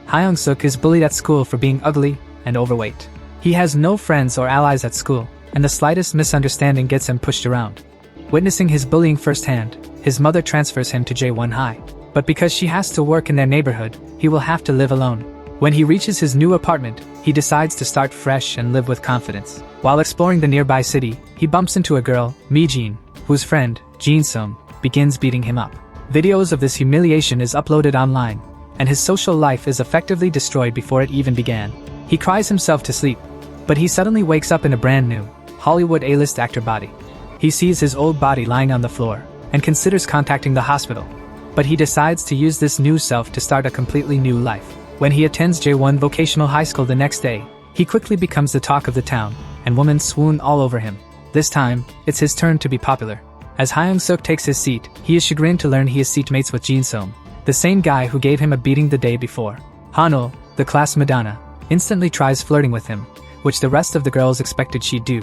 Hyung-suk is bullied at school for being ugly and overweight. He has no friends or allies at school, and the slightest misunderstanding gets him pushed around. Witnessing his bullying firsthand, his mother transfers him to J1 High. But because she has to work in their neighborhood, he will have to live alone. When he reaches his new apartment, he decides to start fresh and live with confidence. While exploring the nearby city, he bumps into a girl, Mi-jin, whose friend, Jin-sung, begins beating him up. Videos of this humiliation is uploaded online, and his social life is effectively destroyed before it even began. He cries himself to sleep, but he suddenly wakes up in a brand new, Hollywood A-list actor body. He sees his old body lying on the floor, and considers contacting the hospital. But he decides to use this new self to start a completely new life. When he attends J1 Vocational High School the next day, he quickly becomes the talk of the town, and women swoon all over him. This time, it's his turn to be popular. As Hyung-suk takes his seat, he is chagrined to learn he is seatmates with Jin-sung, the same guy who gave him a beating the day before. Hanul, the class Madonna, instantly tries flirting with him, which the rest of the girls expected she'd do.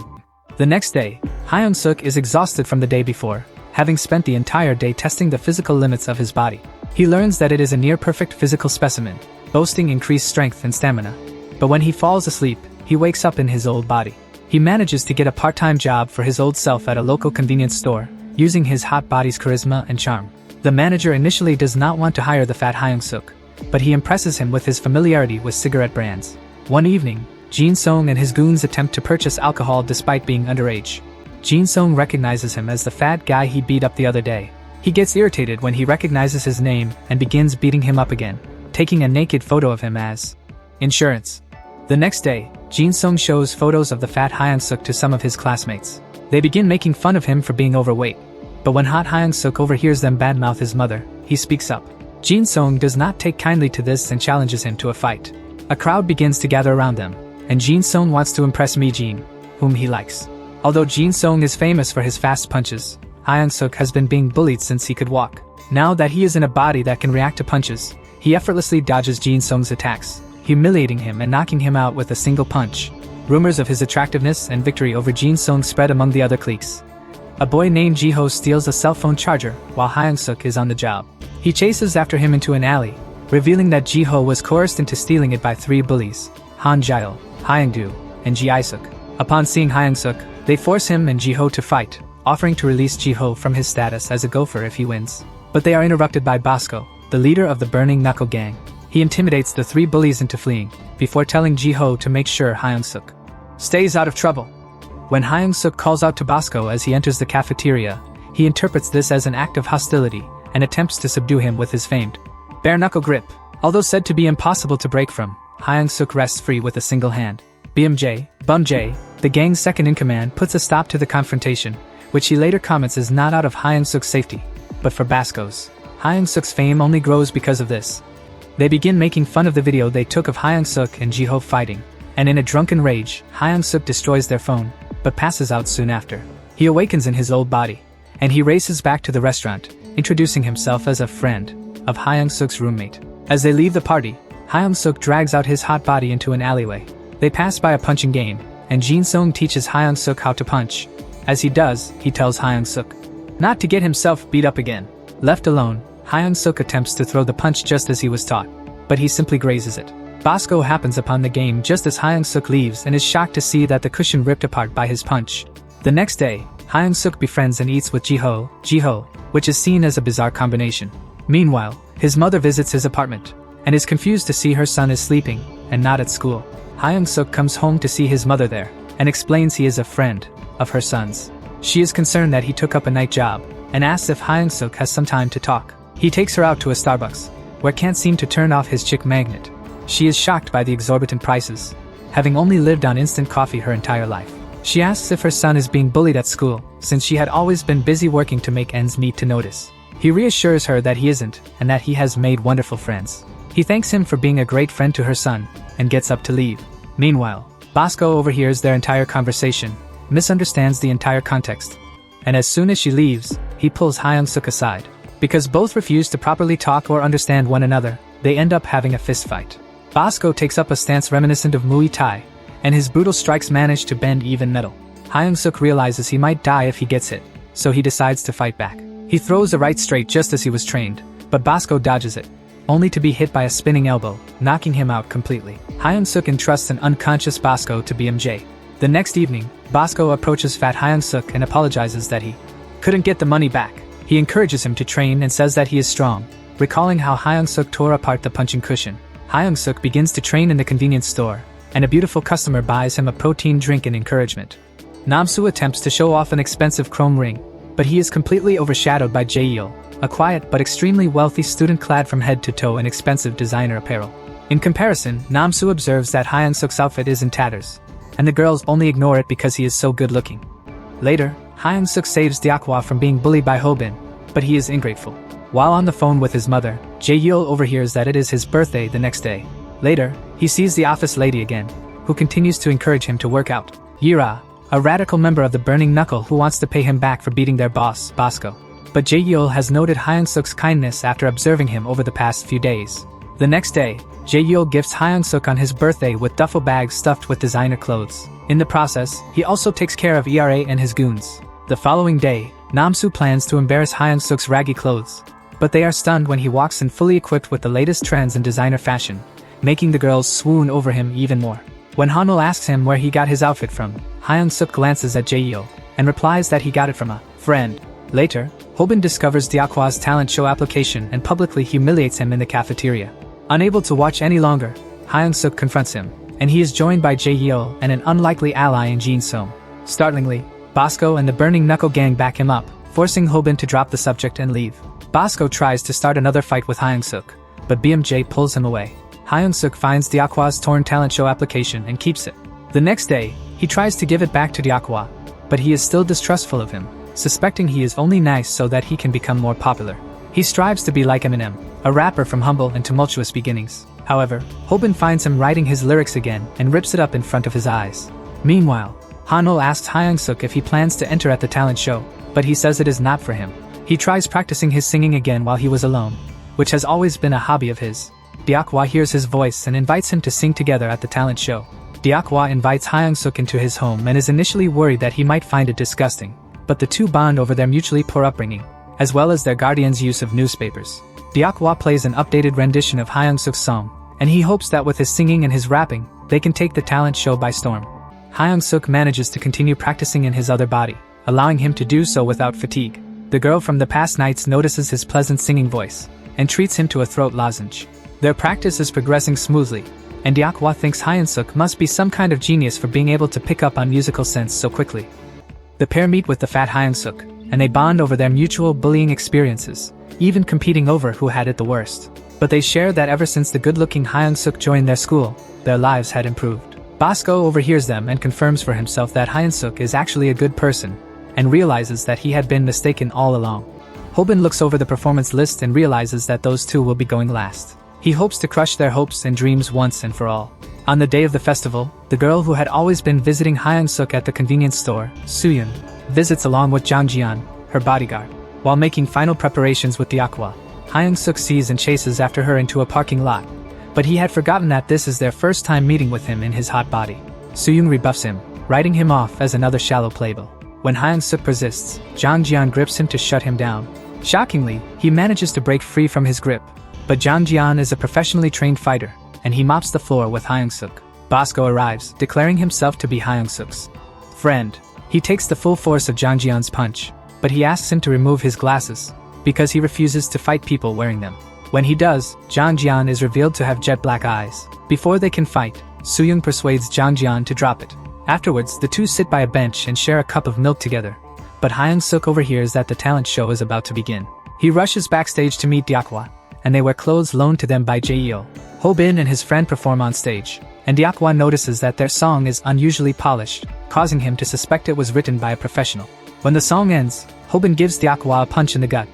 The next day, Hyung-suk is exhausted from the day before, having spent the entire day testing the physical limits of his body. He learns that it is a near-perfect physical specimen, boasting increased strength and stamina. But when he falls asleep, he wakes up in his old body. He manages to get a part-time job for his old self at a local convenience store, using his hot body's charisma and charm. The manager initially does not want to hire the fat Hyung-suk, but he impresses him with his familiarity with cigarette brands. One evening, Jin-sung and his goons attempt to purchase alcohol despite being underage. Jin-sung recognizes him as the fat guy he beat up the other day. He gets irritated when he recognizes his name and begins beating him up again, taking a naked photo of him as insurance. The next day, Jin-sung shows photos of the fat Hyung-suk to some of his classmates. They begin making fun of him for being overweight. But when hot Hyung-suk overhears them badmouth his mother, he speaks up. Jin-sung does not take kindly to this and challenges him to a fight. A crowd begins to gather around them, and Jin-sung wants to impress Mi-jin, whom he likes. Although Jin-sung is famous for his fast punches, Hyung-suk has been being bullied since he could walk. Now that he is in a body that can react to punches, he effortlessly dodges Jin-sung's attacks, humiliating him and knocking him out with a single punch. Rumors of his attractiveness and victory over Jin-sung spread among the other cliques. A boy named Ji-ho steals a cell phone charger while Hyung-suk is on the job. He chases after him into an alley, revealing that Ji-ho was coerced into stealing it by 3 bullies, Han Jail, Hyung-do, and Ji Isuk. Upon seeing Hyung-suk, they force him and Ji-ho to fight, offering to release Ji-ho from his status as a gopher if he wins. But they are interrupted by Bosco, the leader of the Burning Knuckle gang. He intimidates the 3 bullies into fleeing, before telling Ji-ho to make sure Hyung-suk stays out of trouble. When Hyung-suk calls out to Bosco as he enters the cafeteria, he interprets this as an act of hostility and attempts to subdue him with his famed bare-knuckle grip. Although said to be impossible to break from, Hyung-suk wrests free with a single hand. BMJ, Bum J, the gang's second-in-command, puts a stop to the confrontation, which he later comments is not out of Hyung-suk's safety, but for Bosco's. Hyung-suk's fame only grows because of this. They begin making fun of the video they took of Hyung-suk and Ji-ho fighting, and in a drunken rage, Hyung-suk destroys their phone, but passes out soon after. He awakens in his old body, and he races back to the restaurant, introducing himself as a friend of Hyung-suk's roommate. As they leave the party, Hyung-suk drags out his hot body into an alleyway. They pass by a punching game, and Jin-sung teaches Hyung-suk how to punch. As he does, he tells Hyung-suk not to get himself beat up again. Left alone, Hyung-suk attempts to throw the punch just as he was taught, but he simply grazes it. Bosco happens upon the game just as Hyung-suk leaves and is shocked to see that the cushion ripped apart by his punch. The next day, Hyung-suk befriends and eats with Ji-ho, which is seen as a bizarre combination. Meanwhile, his mother visits his apartment, and is confused to see her son is sleeping, and not at school. Hyung-suk comes home to see his mother there, and explains he is a friend of her son's. She is concerned that he took up a night job, and asks if Hyung-suk has some time to talk. He takes her out to a Starbucks, where can't seem to turn off his chick magnet. She is shocked by the exorbitant prices, having only lived on instant coffee her entire life. She asks if her son is being bullied at school, since she had always been busy working to make ends meet to notice. He reassures her that he isn't, and that he has made wonderful friends. He thanks him for being a great friend to her son, and gets up to leave. Meanwhile, Bosco overhears their entire conversation, misunderstands the entire context, and as soon as she leaves, he pulls Hyung-suk aside. Because both refuse to properly talk or understand one another, they end up having a fistfight. Bosco takes up a stance reminiscent of Muay Thai, and his brutal strikes manage to bend even metal. Hyung-suk realizes he might die if he gets hit, so he decides to fight back. He throws a right straight just as he was trained, but Bosco dodges it. only to be hit by a spinning elbow, knocking him out completely. Hyung-suk entrusts an unconscious Bosco to BMJ. The next evening, Bosco approaches Fat Hyung-suk and apologizes that he couldn't get the money back. He encourages him to train and says that he is strong, recalling how Hyung-suk tore apart the punching cushion. Hyung-suk begins to train in the convenience store, and a beautiful customer buys him a protein drink in encouragement. Namsu attempts to show off an expensive chrome ring, but he is completely overshadowed by Jae-il, a quiet but extremely wealthy student clad from head to toe in expensive designer apparel. In comparison, Namsu observes that Hyung-suk's outfit is in tatters, and the girls only ignore it because he is so good looking. Later, Hyung-suk saves Deokwa from being bullied by Hobin, but he is ungrateful. While on the phone with his mother, Jae-il overhears that it is his birthday the next day. Later, he sees the office lady again, who continues to encourage him to work out. Yira, a radical member of the Burning Knuckle who wants to pay him back for beating their boss, Bosco. But Jae-il has noted Hyung-suk's kindness after observing him over the past few days. The next day, Jae-il gifts Hyung-suk on his birthday with duffel bags stuffed with designer clothes. In the process, he also takes care of ERA and his goons. The following day, Namsu plans to embarrass Hyung-suk's raggy clothes, but they are stunned when he walks in fully equipped with the latest trends in designer fashion, making the girls swoon over him even more. When Hanul asks him where he got his outfit from, Hyung-suk glances at Jae-il and replies that he got it from a friend. Later, Hobin discovers Deokwa's talent show application and publicly humiliates him in the cafeteria. Unable to watch any longer, Hyung-suk confronts him, and he is joined by Jae-il and an unlikely ally in Jin Seom. Startlingly, Bosco and the Burning Knuckle gang back him up, forcing Hobin to drop the subject and leave. Bosco tries to start another fight with Hyung-suk, but BMJ pulls him away. Hyung-suk finds Deokwa's torn talent show application and keeps it. The next day, he tries to give it back to Deokwa, but he is still distrustful of him, suspecting he is only nice so that he can become more popular. He strives to be like Eminem, a rapper from humble and tumultuous beginnings. However, Hobin finds him writing his lyrics again and rips it up in front of his eyes. Meanwhile, Hanul asks Hyung-suk if he plans to enter at the talent show, but he says it is not for him. He tries practicing his singing again while he was alone, which has always been a hobby of his. Deokwa hears his voice and invites him to sing together at the talent show. Deokwa invites Hyung-suk into his home and is initially worried that he might find it disgusting, but the two bond over their mutually poor upbringing, as well as their guardian's use of newspapers. Deokwa plays an updated rendition of Hyung-suk's song, and he hopes that with his singing and his rapping, they can take the talent show by storm. Hyung-suk manages to continue practicing in his other body, allowing him to do so without fatigue. The girl from the past nights notices his pleasant singing voice, and treats him to a throat lozenge. Their practice is progressing smoothly, and Deokwa thinks Hyun-suk must be some kind of genius for being able to pick up on musical sense so quickly. The pair meet with the fat Hyun-suk, and they bond over their mutual bullying experiences, even competing over who had it the worst. But they share that ever since the good-looking Hyun-suk joined their school, their lives had improved. Bosco overhears them and confirms for himself that Hyun-suk is actually a good person, and realizes that he had been mistaken all along. Hobin looks over the performance list and realizes that those two will be going last. He hopes to crush their hopes and dreams once and for all. On the day of the festival, the girl who had always been visiting Hyun-suk at the convenience store, Soo-yeon, visits along with Jang Jian, her bodyguard. While making final preparations with Deokwa, Hyun-suk sees and chases after her into a parking lot, but he had forgotten that this is their first time meeting with him in his hot body. Soo-yeon rebuffs him, writing him off as another shallow playboy. When Hyun-suk persists, Jang Jian grips him to shut him down. Shockingly, he manages to break free from his grip, but Jang Jian is a professionally trained fighter, and he mops the floor with Hyun-suk. Bosco arrives, declaring himself to be Hyun-suk's friend. He takes the full force of Jang Jian's punch, but he asks him to remove his glasses, because he refuses to fight people wearing them. When he does, Jang Jian is revealed to have jet black eyes. Before they can fight, Soo-yeon persuades Jang Jian to drop it. Afterwards, the two sit by a bench and share a cup of milk together, but Hyun-suk overhears that the talent show is about to begin. He rushes backstage to meet Deokwa, and they wear clothes loaned to them by Jae-il. Hobin and his friend perform on stage, and Deokwa notices that their song is unusually polished, causing him to suspect it was written by a professional. When the song ends, Hobin gives Deokwa a punch in the gut,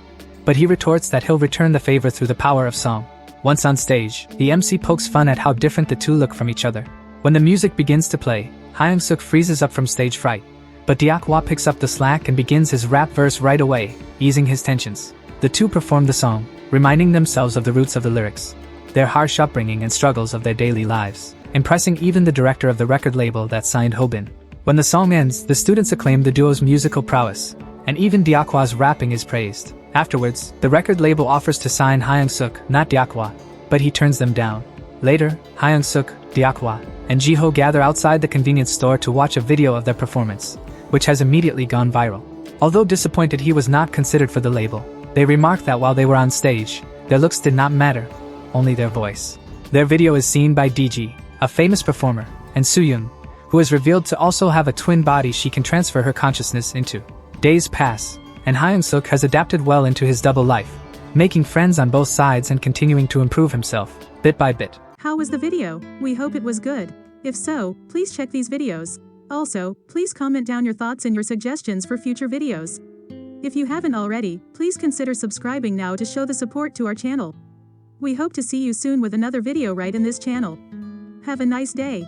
but he retorts that he'll return the favor through the power of song. Once on stage, the MC pokes fun at how different the two look from each other. When the music begins to play, Hyun-suk freezes up from stage fright, but Deokwa picks up the slack and begins his rap verse right away, easing his tensions. The two perform the song, reminding themselves of the roots of the lyrics, their harsh upbringing and struggles of their daily lives, impressing even the director of the record label that signed Hobin. When the song ends, the students acclaim the duo's musical prowess, and even Deokwa's rapping is praised. Afterwards, the record label offers to sign Hyung-suk, not Deokwa, but he turns them down. Later, Hyung-suk, Deokwa, and Jiho gather outside the convenience store to watch a video of their performance, which has immediately gone viral. Although disappointed he was not considered for the label, they remark that while they were on stage, their looks did not matter, only their voice. Their video is seen by DG, a famous performer, and Sooyoon, who is revealed to also have a twin body she can transfer her consciousness into. Days pass, and Hyung-suk has adapted well into his double life, making friends on both sides and continuing to improve himself, bit by bit. How was the video? We hope it was good. If so, please check these videos. Also, please comment down your thoughts and your suggestions for future videos. If you haven't already, please consider subscribing now to show the support to our channel. We hope to see you soon with another video right in this channel. Have a nice day.